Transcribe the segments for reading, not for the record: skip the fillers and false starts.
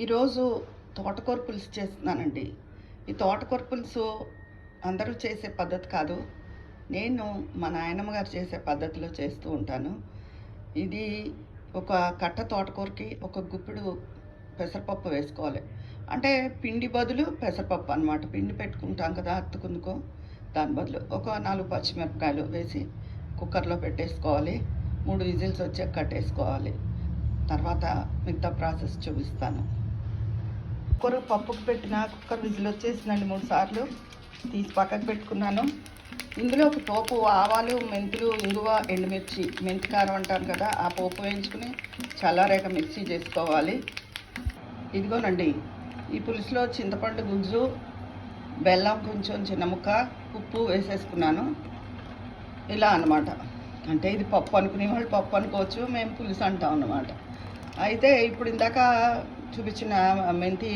ఈరోజు తోటకూర పులుసు చేస్తున్నానండి. ఈ తోటకూర పులుసు అందరూ చేసే పద్ధతి కాదు. నేను మా నాయనమ్మ గారు చేసే పద్ధతిలో చేస్తూ ఉంటాను. ఇది ఒక కట్ట తోటకూరకి ఒక గుప్పెడు పెసరపప్పు వేసుకోవాలి. అంటే పిండి బదులు పెసరపప్పు అనమాట. పిండి పెట్టుకుంటాం కదా అత్తుకుందుకో, దాని బదులు ఒక 4 పచ్చిమిరపకాయలు వేసి కుక్కర్లో పెట్టేసుకోవాలి. 3 విజిల్స్ వచ్చాక కట్టేసుకోవాలి. తర్వాత మిగతా ప్రాసెస్ చూపిస్తాను. కుక్కర్ పప్పుకు పెట్టిన కుక్కర్ విజిల్ వచ్చేసిందండి 3 సార్లు. తీసి పక్కకు పెట్టుకున్నాను. ఇందులో ఒక పోపు ఆవాలు, మెంతులు, ఇంగువ, ఎండుమిర్చి, మెంతి కారం అంటారు కదా, ఆ పోపు వేయించుకుని చల్లారాక మిక్సీ చేసుకోవాలి. ఇదిగోనండి, ఈ పులుసులో చింతపండు గుజ్జు, బెల్లం కొంచెం చిన్న ముక్క, ఉప్పు వేసేసుకున్నాను. ఇలా అన్నమాట. అంటే ఇది పప్పు అనుకునే వాళ్ళు పప్పు అనుకోవచ్చు, మేము పులుసు అంటాం అన్నమాట. అయితే ఇప్పుడు ఇందాక చూపించిన మెంతి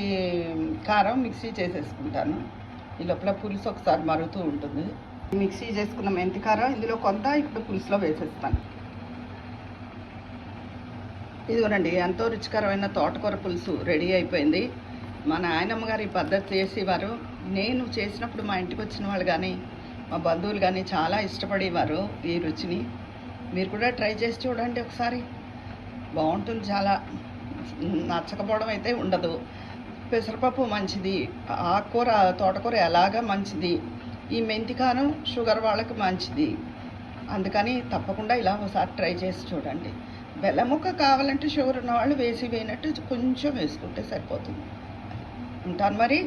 కారం మిక్సీ చేసేసుకుంటాను. ఈ లోపల పులుసు ఒకసారి మరుగుతూ ఉంటుంది. మిక్సీ చేసుకున్న మెంతి కారం ఇందులో కొంత ఇప్పుడు పులుసులో వేసేస్తాను. ఇదిగోనండి, ఎంతో రుచికరమైన తోటకూర పులుసు రెడీ అయిపోయింది. మా నాయనమ్మ గారు ఈ పద్ధతి చేసేవారు. నేను చేసినప్పుడు మా ఇంటికి వచ్చిన వాళ్ళు కానీ మా బంధువులు కానీ చాలా ఇష్టపడేవారు ఈ రుచిని. మీరు కూడా ట్రై చేసి చూడండి ఒకసారి, బాగుంటుంది. చాలా నచ్చకపోవడం అయితే ఉండదు. పెసరపప్పు మంచిది, ఆకుకూర తోటకూర ఎలాగా మంచిది, ఈ మెంతికారం షుగర్ వాళ్ళకి మంచిది. అందుకని తప్పకుండా ఇలా ఒకసారి ట్రై చేసి చూడండి. బెల్లం ముక్క కావాలంటే షుగర్ ఉన్నవాళ్ళు వేసి వేయనట్టు కొంచెం వేసుకుంటే సరిపోతుంది. ఉంటాను మరి.